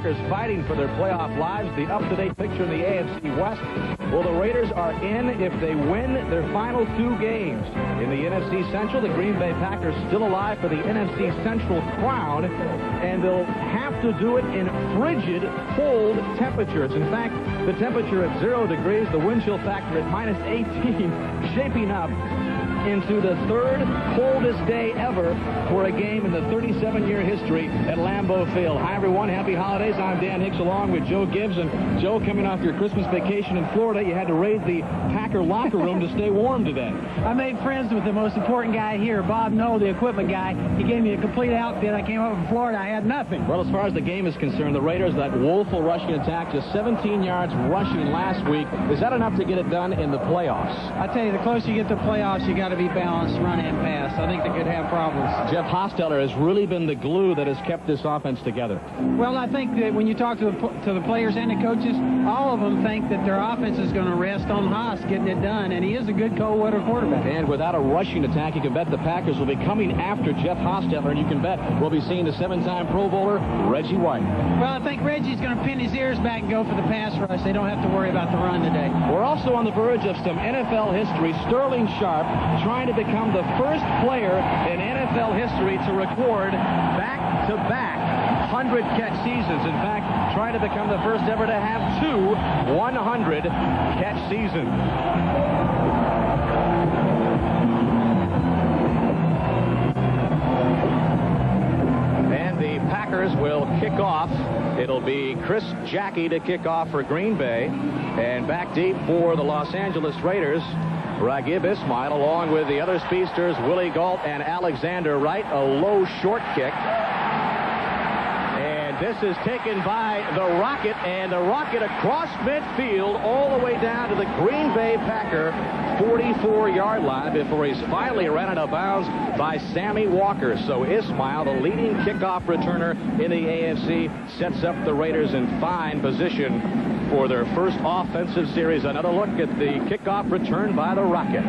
Packers fighting for their playoff lives. The up-to-date picture in the AFC West. Well, the Raiders are in if they win their final 2 games. In the NFC Central, the Green Bay Packers still alive for the NFC Central crown, and they'll have to do it in frigid, cold temperatures. In fact, the temperature at 0 degrees, the wind chill factor at -18, shaping up into the 3rd coldest day ever for a game in the 37-year history at Lambeau Field. Hi, everyone. Happy holidays. I'm Dan Hicks along with Joe Gibbs. And Joe, coming off your Christmas vacation in Florida, you had to raid the Packer locker room to stay warm today. I made friends with the most important guy here, Bob Noel, the equipment guy. He gave me a complete outfit. I came up from Florida. I had nothing. Well, as far as the game is concerned, the Raiders, that woeful rushing attack, just 17 yards rushing last week. Is that enough to get it done in the playoffs? I tell you, the closer you get to the playoffs, you got to be balanced, run and pass. I think they could have problems. Jeff Hostetler has really been the glue that has kept this offense together. Well, I think that when you talk to the players and the coaches, all of them think that their offense is going to rest on Haas getting it done, and he is a good cold weather quarterback. And without a rushing attack, you can bet the Packers will be coming after Jeff Hostetler, and you can bet we'll be seeing the 7-time Pro Bowler, Reggie White. Well, I think Reggie's going to pin his ears back and go for the pass rush. They don't have to worry about the run today. We're also on the verge of some NFL history. Sterling Sharp trying to become the first player in NFL history to record back-to-back 100-catch seasons. In fact, trying to become the first ever to have 2 100-catch seasons. And the Packers will kick off. It'll be Chris Jackie to kick off for Green Bay. And back deep for the Los Angeles Raiders, Raghib Ismail, along with the other speedsters, Willie Gault and Alexander Wright. A low short kick. And this is taken by the Rocket, and the Rocket across midfield all the way down to the Green Bay Packer 44-yard line before he's finally run out of bounds by Sammy Walker. So Ismail, the leading kickoff returner in the AFC, sets up the Raiders in fine position for their first offensive series. Another look at the kickoff return by the Rocket.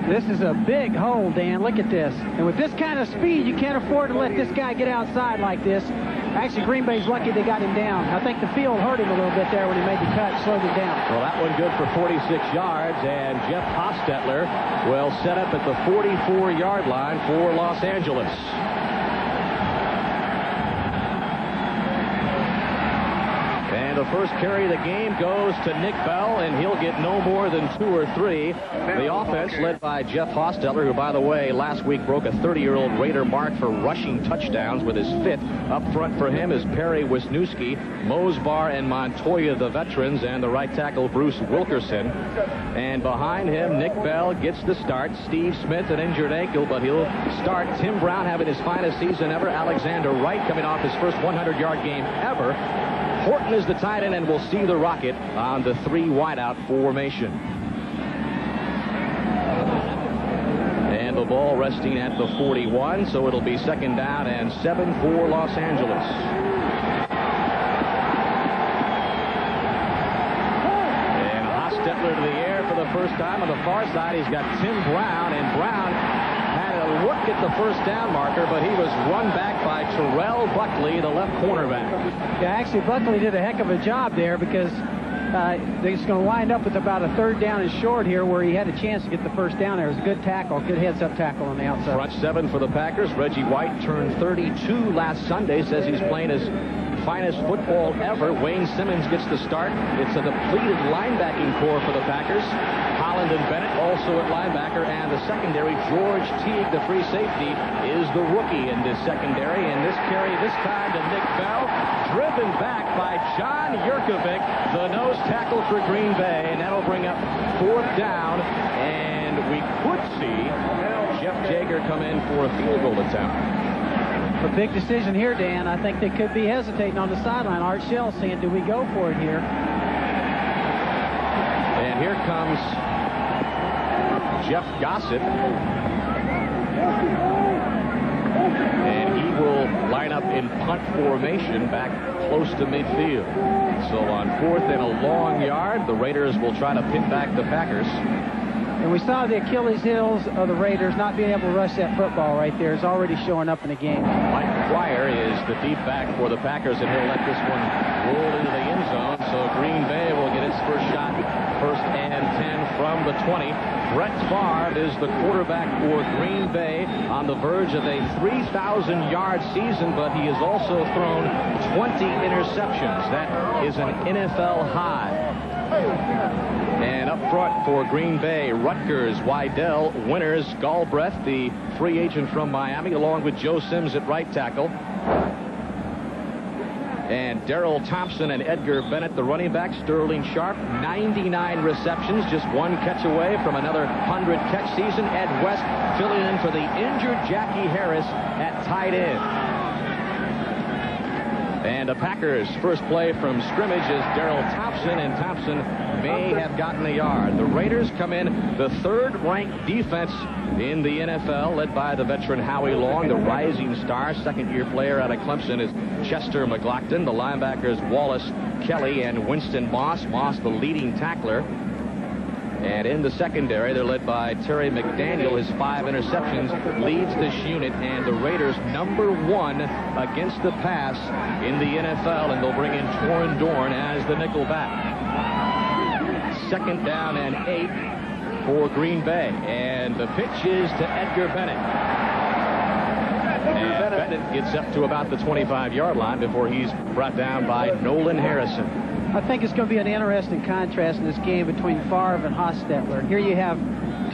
This is a big hole, Dan. Look at this. And with this kind of speed, you can't afford to let this guy get outside like this. Actually, Green Bay's lucky they got him down. I think the field hurt him a little bit there when he made the cut, slowed him down. Well, that one good for 46 yards, and Jeff Hostetler will set up at the 44-yard line for Los Angeles. And the first carry of the game goes to Nick Bell, and he'll get no more than 2 or 3. The offense led by Jeff Hostetler, who, by the way, last week broke a 30-year-old Raider mark for rushing touchdowns with his 5th. Up front for him is Perry Wisniewski, Mosbar and Montoya, the veterans, and the right tackle Bruce Wilkerson. And behind him, Nick Bell gets the start. Steve Smith, an injured ankle, but he'll start. Tim Brown having his finest season ever. Alexander Wright coming off his first 100-yard game ever. Horton is the tight end, and we'll see the Rocket on the 3 wideout formation. And the ball resting at the 41, so it'll be 2nd down and 7 for Los Angeles. And Hostetler to the air for the first time. On the far side, he's got Tim Brown, and Brown had a look at the first down marker, but he was run back by Terrell Buckley, the left cornerback. Yeah, actually, Buckley did a heck of a job there because they're just going to wind up with about a 3rd down and short here where he had a chance to get the first down there. It was a good tackle, good heads-up tackle on the outside. Front 7 for the Packers. Reggie White turned 32 last Sunday, says he's playing his finest football ever. Wayne Simmons gets the start. It's a depleted linebacking core for the Packers. Holland and Bennett also at linebacker, and the secondary, George Teague, the free safety, is the rookie in this secondary. And this carry this time to Nick Bell, driven back by John Yurkovich, the nose tackle for Green Bay, and that'll bring up 4th down, and we could see Jeff Jaeger come in for a field goal attempt. A big decision here, Dan. I think they could be hesitating on the sideline. Art Shell saying, do we go for it here? And here comes Jeff Gossett. And he will line up in punt formation back close to midfield. So on 4th and a long yard, the Raiders will try to pin back the Packers. And we saw the Achilles heels of the Raiders not being able to rush that football right there is already showing up in the game. Mike Pryor is the deep back for the Packers, and he'll let this one roll into the end zone. So Green Bay will get its first shot, 1st and 10 from the 20. Brett Favre is the quarterback for Green Bay, on the verge of a 3,000-yard season, but he has also thrown 20 interceptions. That is an NFL high. And up front for Green Bay, Rutgers, Wydell, Winters, Galbraith, the free agent from Miami, along with Joe Sims at right tackle. And Darrell Thompson and Edgar Bennett, the running back. Sterling Sharp, 99 receptions, just one catch away from another 100-catch season. Ed West filling in for the injured Jackie Harris at tight end. And the Packers' first play from scrimmage is Darrell Thompson, and Thompson may have gotten a yard. The Raiders come in the 3rd-ranked defense in the NFL, led by the veteran Howie Long, the rising star. Second-year player out of Clemson is Chester McLaughlin. The linebackers Wallace Kelly and Winston Moss. Moss, the leading tackler. And in the secondary, they're led by Terry McDaniel. His 5 interceptions leads this unit, and the Raiders #1 against the pass in the NFL, and they'll bring in Torrin Dorn as the nickel back. 2nd down and 8 for Green Bay, and the pitch is to Edgar Bennett. And Bennett gets up to about the 25-yard line before he's brought down by Nolan Harrison. I think it's going to be an interesting contrast in this game between Favre and Hostetler. Here you have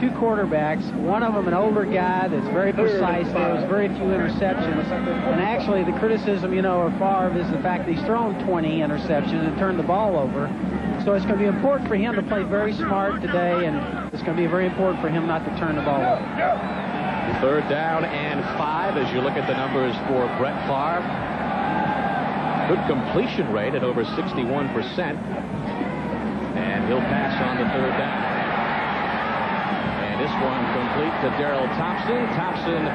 2 quarterbacks, one of them an older guy that's very precise. There was very few interceptions. And actually, the criticism, of Favre is the fact that he's thrown 20 interceptions and turned the ball over. So it's going to be important for him to play very smart today, and it's going to be very important for him not to turn the ball over. 3rd down and 5 as you look at the numbers for Brett Favre. Good completion rate at over 61%. And he'll pass on the 3rd down. And this one complete to Darrell Thompson. Thompson,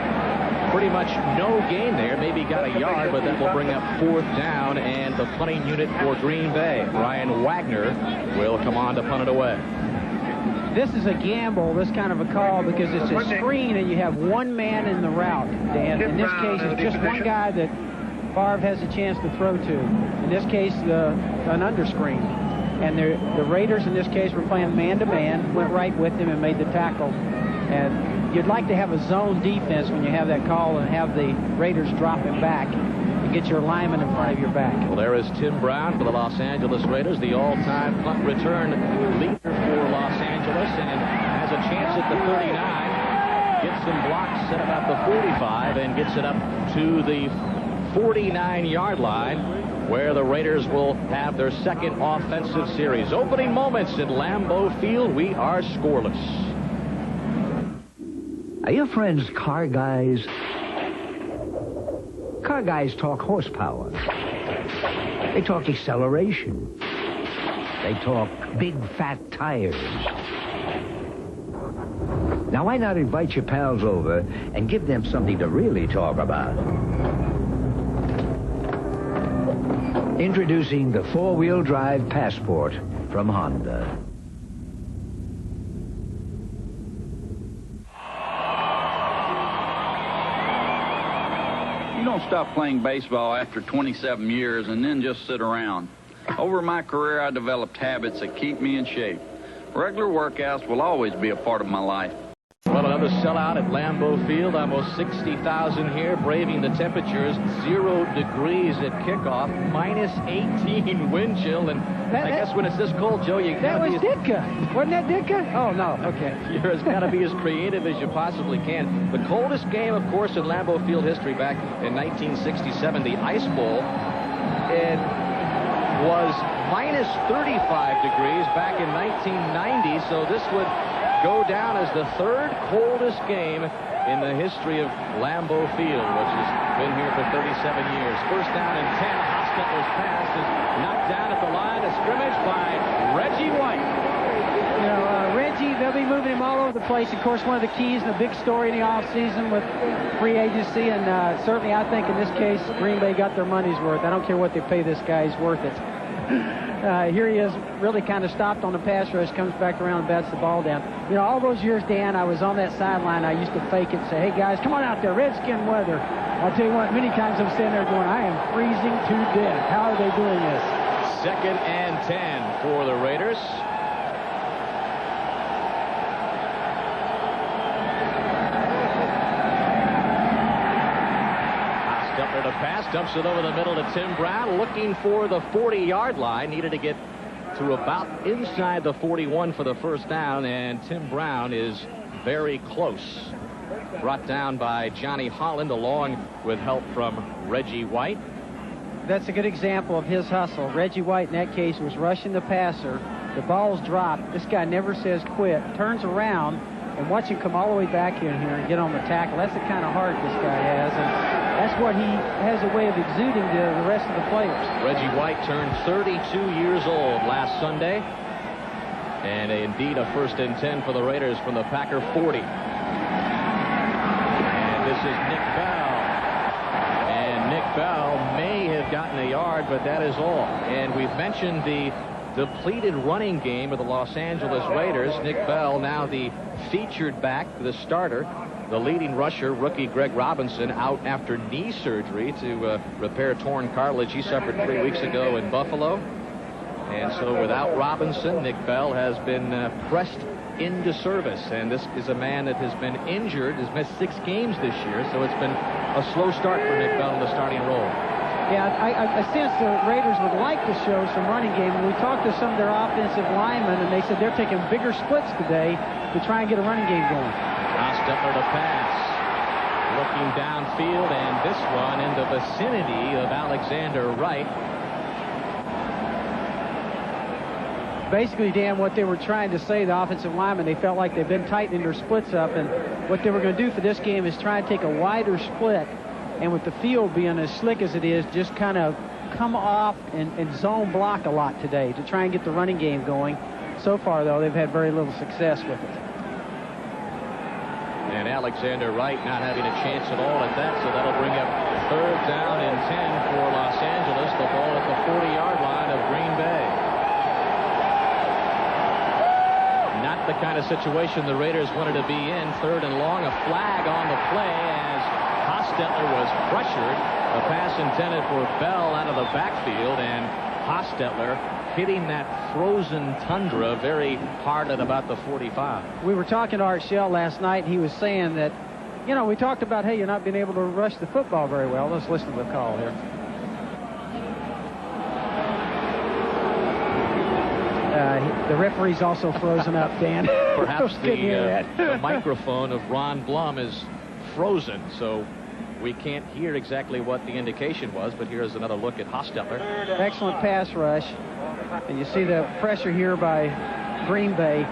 pretty much no gain there. Maybe got a yard, but that will bring up 4th down and the punting unit for Green Bay. Ryan Wagner will come on to punt it away. This is a gamble, this kind of a call, because it's a screen and you have one man in the route, Dan. In this case, it's just one guy that Favre has a chance to throw to. In this case, an underscreen. And the Raiders, in this case, were playing man-to-man, went right with him and made the tackle. And you'd like to have a zone defense when you have that call and have the Raiders drop him back and get your lineman in front of your back. Well, there is Tim Brown for the Los Angeles Raiders, the all-time punt return leader for Los Angeles, and has a chance at the 39. Gets some blocks at about the 45 and gets it up to the 49-yard line, where the Raiders will have their 2nd offensive series. Opening moments at Lambeau Field. We are scoreless. Are your friends car guys? Car guys talk horsepower. They talk acceleration. They talk big fat tires. Now why not invite your pals over and give them something to really talk about? Introducing the 4-wheel drive Passport from Honda. You don't stop playing baseball after 27 years and then just sit around. Over my career, I developed habits that keep me in shape. Regular workouts will always be a part of my life. Well, another sellout at Lambeau Field. Almost 60,000 here, braving the temperatures. 0 degrees at kickoff, minus 18 wind chill. And I guess when it's this cold, Joe, you that was Ditka. Wasn't that Ditka? Oh, no. Okay. You're got to be as creative as you possibly can. The coldest game, of course, in Lambeau Field history back in 1967, the Ice Bowl. It was minus 35 degrees back in 1990, so this would go down as the 3rd coldest game in the history of Lambeau Field, which has been here for 37 years. 1st down and 10. Hostetler's pass is knocked down at the line of scrimmage by Reggie White. Reggie, they'll be moving him all over the place. Of course, one of the keys and the big story in the offseason with free agency, and certainly I think in this case, Green Bay got their money's worth. I don't care what they pay this guy, he's worth it. Here he is, really kind of stopped on the pass rush, comes back around and bats the ball down. You know, all those years, Dan, I was on that sideline. I used to fake it and say, hey, guys, come on out there, Redskin weather. I'll tell you what, many times I'm standing there going, I am freezing to death. How are they doing this? 2nd and 10 for the Raiders. To pass, dumps it over the middle to Tim Brown, looking for the 40-yard line. Needed to get to about inside the 41 for the first down, and Tim Brown is very close. Brought down by Johnny Holland, along with help from Reggie White. That's a good example of his hustle. Reggie White, in that case, was rushing the passer. The ball's dropped. This guy never says quit. Turns around and watch him come all the way back in here and get on the tackle. That's the kind of heart this guy has, and that's what he has a way of exuding to the rest of the players. Reggie White turned 32 years old last Sunday. And indeed a 1st and 10 for the Raiders from the Packer 40. And this is Nick Bell. And Nick Bell may have gotten a yard, but that is all. And we've mentioned the depleted running game of the Los Angeles Raiders. Nick Bell now the featured back, the starter. The leading rusher, rookie Greg Robinson, out after knee surgery to repair torn cartilage he suffered 3 weeks ago in Buffalo. And so without Robinson, Nick Bell has been pressed into service. And this is a man that has been injured, has missed 6 games this year. So it's been a slow start for Nick Bell in the starting role. Yeah, I sense the Raiders would like to show some running game. And we talked to some of their offensive linemen, and they said they're taking bigger splits today to try and get a running game going. Hostetler to pass. Looking downfield, and this one in the vicinity of Alexander Wright. Basically, Dan, what they were trying to say, the offensive linemen, they felt like they've been tightening their splits up, and what they were going to do for this game is try and take a wider split, and with the field being as slick as it is, just kind of come off and zone block a lot today to try and get the running game going. So far, though, they've had very little success with it. And Alexander Wright not having a chance at all at that, so that'll bring up 3rd down and 10 for Los Angeles. The ball at the 40-yard line of Green Bay. Not the kind of situation the Raiders wanted to be in. 3rd and long, a flag on the play as Hostetler was pressured. A pass intended for Bell out of the backfield, and Hostetler hitting that frozen tundra very hard at about the 45. We were talking to Art Shell last night, and he was saying that, you know, we talked about, hey, you're not being able to rush the football very well. Let's listen to the call here. The referee's also frozen up, Dan. Perhaps the microphone of Ron Blum is frozen, so we can't hear exactly what the indication was, but here's another look at Hostetler. Excellent pass rush. And you see the pressure here by Green Bay.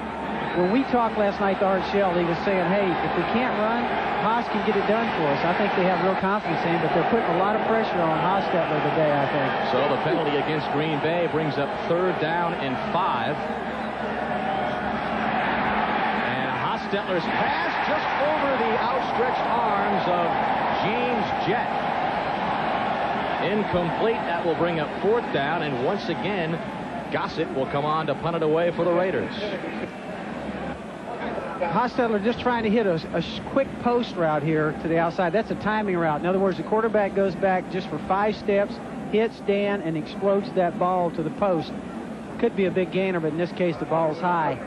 When we talked last night to Art Shell, he was saying, hey, if we can't run, Haas can get it done for us. I think they have real confidence in him, but they're putting a lot of pressure on Hostetler today, I think. So the penalty against Green Bay brings up 3rd down and 5. And Hostetler's pass just over the outstretched arms of James Jett. Incomplete. That will bring up 4th down, and once again, Gossett will come on to punt it away for the Raiders. Hostetler just trying to hit a quick post route here to the outside. That's a timing route. In other words, the quarterback goes back just for 5 steps, hits Dan, and explodes that ball to the post. Could be a big gainer, but in this case, the ball's high.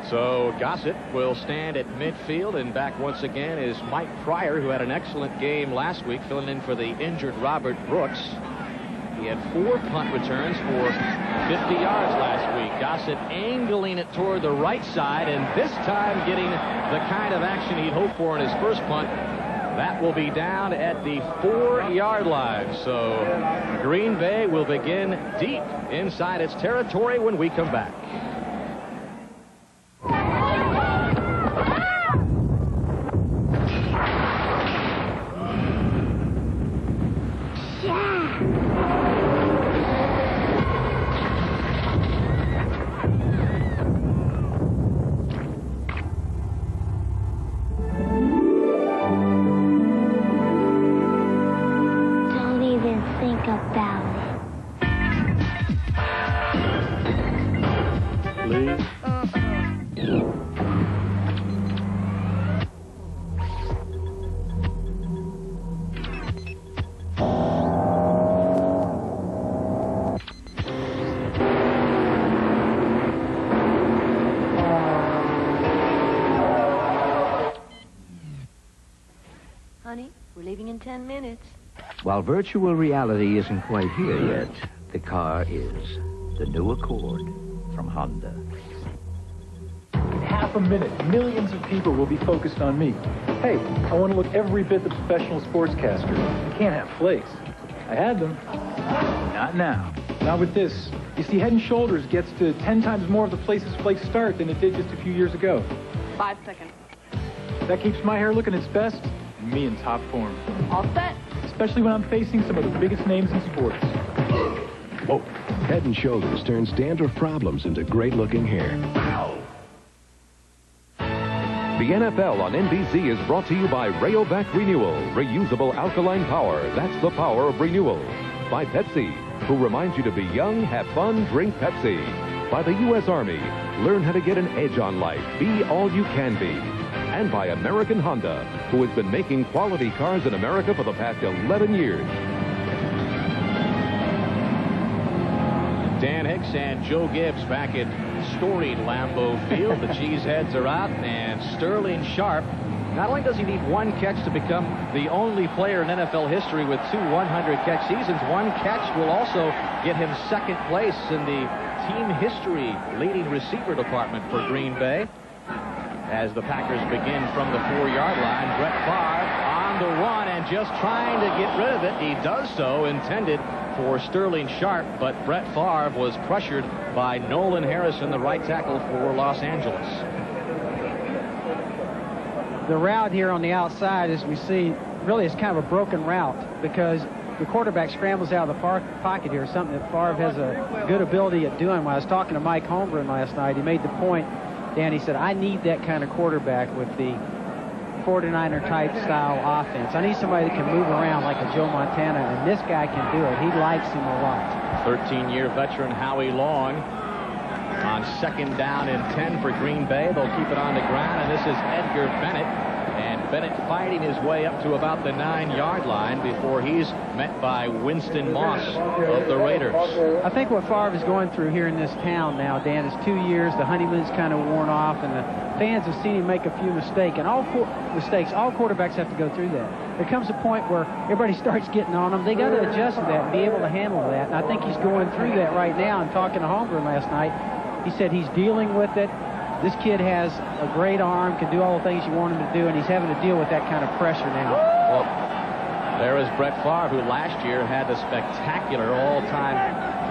So Gossett will stand at midfield, and back once again is Mike Pryor, who had an excellent game last week, filling in for the injured Robert Brooks. He had 4 punt returns for 50 yards last week. Gossett angling it toward the right side, and this time getting the kind of action he'd hoped for in his first punt. That will be down at the 4-yard line. So Green Bay will begin deep inside its territory when we come back. Don't even think about it. 10 minutes. While virtual reality isn't quite here yet, the car is. The new Accord from Honda. In half a minute, millions of people will be focused on me. Hey, I want to look every bit the professional sportscaster. I can't have flakes. I had them. Not now. Not with this. You see, Head & Shoulders gets to 10 times more of the places flakes start than it did just a few years ago. 5 seconds. That keeps my hair looking its best and me in top form. All set. Especially when I'm facing some of the biggest names in sports. Whoa. Head & Shoulders turns dandruff problems into great-looking hair. The NFL on NBC is brought to you by Rayovac Renewal. Reusable alkaline power. That's the power of renewal. By Pepsi, who reminds you to be young, have fun, drink Pepsi. By the U.S. Army. Learn how to get an edge on life. Be all you can be. And by American Honda, who has been making quality cars in America for the past 11 years. Dan Hicks and Joe Gibbs back at storied Lambeau Field. The Cheeseheads are out, and Sterling Sharp, not only does he need one catch to become the only player in NFL history with 2 100-catch seasons, one catch will also get him second place in the team history leading receiver department for Green Bay. As the Packers begin from the 4-yard line, Brett Favre on the run and just trying to get rid of it. He does so, intended for Sterling Sharp, but Brett Favre was pressured by Nolan Harrison, the right tackle for Los Angeles. The route here on the outside, as we see, really is kind of a broken route because the quarterback scrambles out of the pocket here, something that Favre has a good ability at doing. When I was talking to Mike Holmgren last night, he made the point, Dan, he said, I need that kind of quarterback with the 49er-type style offense. I need somebody that can move around like a Joe Montana, and this guy can do it. He likes him a lot. 13-year veteran Howie Long on 2nd down and 10 for Green Bay. They'll keep it on the ground, and this is Edgar Bennett. And Bennett fighting his way up to about the 9-yard line before he's met by Winston Moss of the Raiders. I think what Favre is going through here in this town now, Dan, is 2 years. The honeymoon's kind of worn off, and the fans have seen him make a few mistakes. And all quarterbacks have to go through that. There comes a point where everybody starts getting on them. They got to adjust to that and be able to handle that. And I think he's going through that right now. And talking to Holmgren last night, he said he's dealing with it. This kid has a great arm, can do all the things you want him to do, and he's having to deal with that kind of pressure now. Well, there is Brett Favre, who last year had the spectacular all-time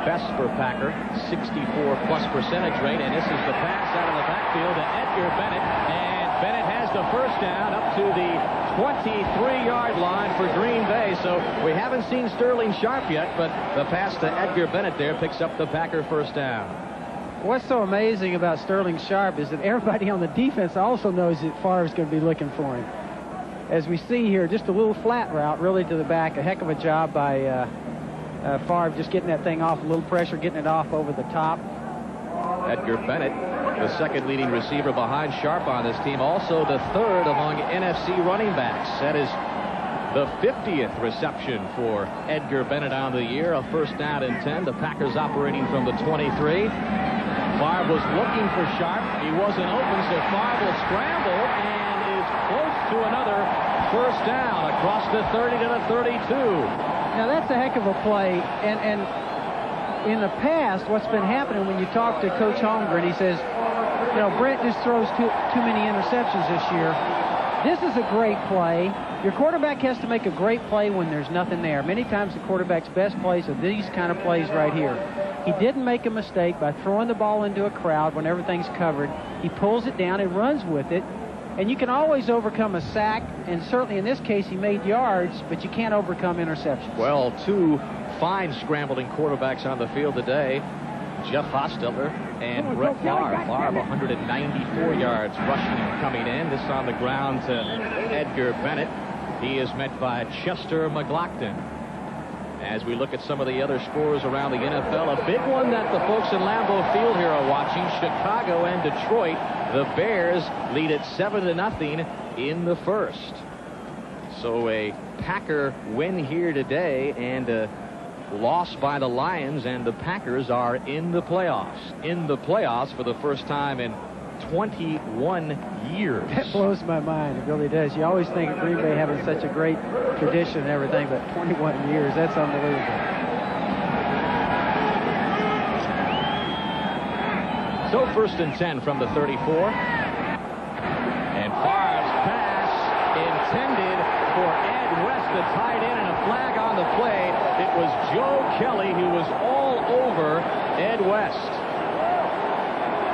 best for Packer, 64-plus percentage rate, and this is the pass out of the backfield to Edgar Bennett, and Bennett has the first down up to the 23-yard line for Green Bay. So we haven't seen Sterling Sharp yet, but the pass to Edgar Bennett there picks up the Packer first down. What's so amazing about Sterling Sharp is that everybody on the defense also knows that Favre's going to be looking for him. As we see here, just a little flat route really to the back. A heck of a job by Favre just getting that thing off, a little pressure, getting it off over the top. Edgar Bennett, the second leading receiver behind Sharp on this team, also the third among NFC running backs. That is the 50th reception for Edgar Bennett on the year, a first down and 10. The Packers operating from the 23. Favre was looking for Sharp. He wasn't open, so Favre will scramble and is close to another first down across the 30 to the 32. Now, that's a heck of a play. And in the past, what's been happening when you talk to Coach Holmgren, he says, you know, Brett just throws too many interceptions this year. This is a great play. Your quarterback has to make a great play when there's nothing there. Many times the quarterback's best plays are these kind of plays right here. He didn't make a mistake by throwing the ball into a crowd when everything's covered. He pulls it down and runs with it. And you can always overcome a sack, and certainly in this case he made yards, but you can't overcome interceptions. Well, two fine scrambling quarterbacks on the field today. Jeff Hostetler and Brett Favre. Favre 194 yards rushing and coming in. This on the ground to Edgar Bennett. He is met by Chester McLaughlin. As we look at some of the other scores around the NFL, a big one that the folks in Lambeau Field here are watching, Chicago and Detroit. The Bears lead it 7-0 in the first. So a Packer win here today and a loss by the Lions, and the Packers are in the playoffs. In the playoffs for the first time in 21 years. That blows my mind. It really does. You always think of Green Bay having such a great tradition and everything, but 21 years, that's unbelievable. So 1st and 10 from the 34. And Favre's pass intended for Ed West, the tight end, and a flag on the play. It was Joe Kelly who was all over Ed West.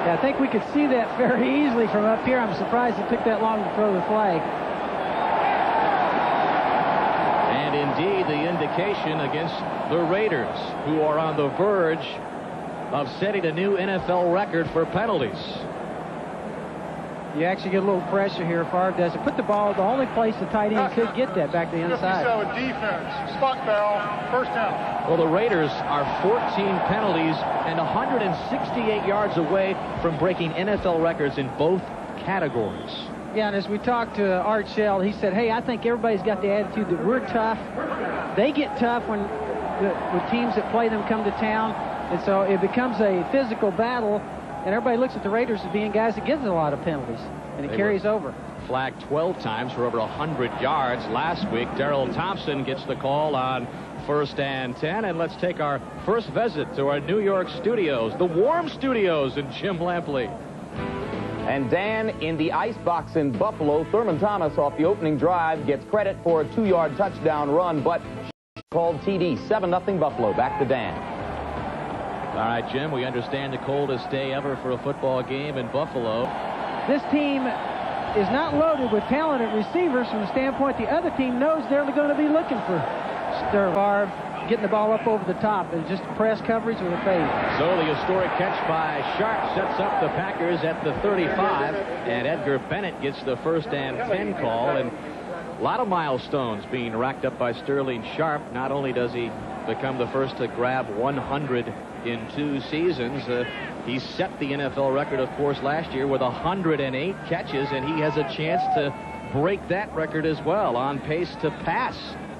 Yeah, I think we could see that very easily from up here. I'm surprised it took that long to throw the flag. And indeed, the indication against the Raiders, who are on the verge of setting a new NFL record for penalties. You actually get a little pressure here. Favre does it. Put the ball the only place the tight end could get that back to the inside. Defense. Spot foul. First down. Well, the Raiders are 14 penalties and 168 yards away from breaking NFL records in both categories. Yeah, and as we talked to Art Shell, he said, hey, I think everybody's got the attitude that we're tough. They get tough when teams that play them come to town. And so it becomes a physical battle, and everybody looks at the Raiders as being guys that gives a lot of penalties, and it carries over. Flagged 12 times for over 100 yards last week. Darrell Thompson gets the call on 1st and 10, and let's take our first visit to our New York studios, the warm studios in Jim Lampley. And Dan, in the ice box in Buffalo, Thurman Thomas off the opening drive gets credit for a 2-yard touchdown run, but called TD. 7-0 Buffalo. Back to Dan. All right, Jim, we understand the coldest day ever for a football game in Buffalo. This team is not loaded with talented receivers from the standpoint the other team knows they're going to be looking for Favre getting the ball up over the top. It's just press coverage with a fade. So the historic catch by Sharp sets up the Packers at the 35, and Edgar Bennett gets the 1st and 10 call, and a lot of milestones being racked up by Sterling Sharp. Not only does he become the first to grab 100 in 2 seasons, he set the NFL record, of course, last year with 108 catches, and he has a chance to break that record as well, on pace to pass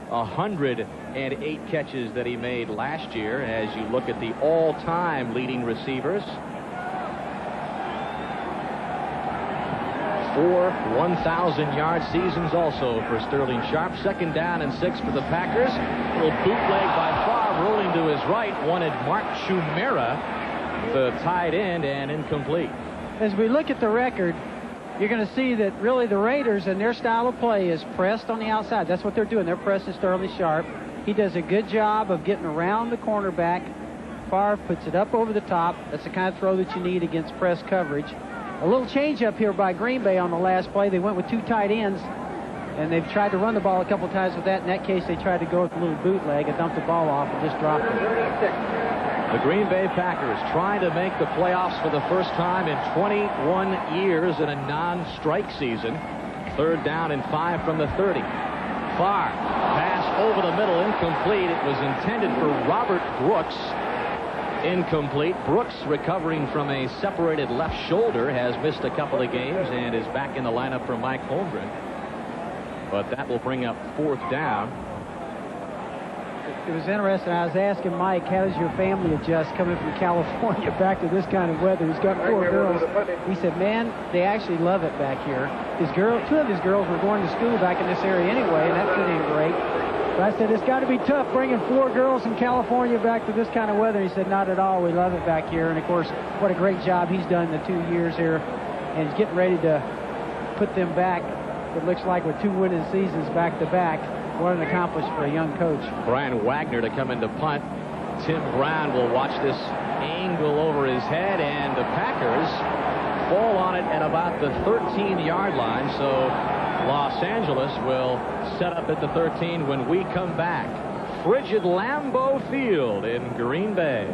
108 catches that he made last year. As you look at the all-time leading receivers, 4 1,000-yard seasons also for Sterling Sharp. 2nd down and 6 for the Packers. A little bootleg by Favre, rolling to his right, wanted Mark Chumera, the tight end, and incomplete. As we look at the record, you're going to see that really the Raiders and their style of play is pressed on the outside. That's what they're doing. They're pressing Sterling Sharp. He does a good job of getting around the cornerback. Favre puts it up over the top. That's the kind of throw that you need against press coverage. A little change up here by Green Bay on the last play. They went with 2 tight ends, and they've tried to run the ball a couple times with that. In that case, they tried to go with a little bootleg and dump the ball off and just drop it. The Green Bay Packers trying to make the playoffs for the first time in 21 years in a non-strike season. 3rd down and 5 from the 30. Favre, pass over the middle, incomplete. It was intended for Robert Brooks. Incomplete. Brooks, recovering from a separated left shoulder, has missed a couple of games and is back in the lineup for Mike Holmgren. But that will bring up 4th down. It was interesting. I was asking Mike, how does your family adjust coming from California back to this kind of weather? He's got 4 girls. He said, man, they actually love it back here. 2 of his girls were going to school back in this area anyway, and that fit in great. But I said, it's got to be tough bringing 4 girls from California back to this kind of weather. He said, not at all. We love it back here. And, of course, what a great job he's done in the 2 years here. And he's getting ready to put them back, it looks like, with 2 winning seasons back-to-back. What an accomplishment for a young coach. Brian Wagner to come into punt. Tim Brown will watch this angle over his head, and the Packers fall on it at about the 13-yard line. So Los Angeles will set up at the 13 when we come back. Frigid Lambeau Field in Green Bay.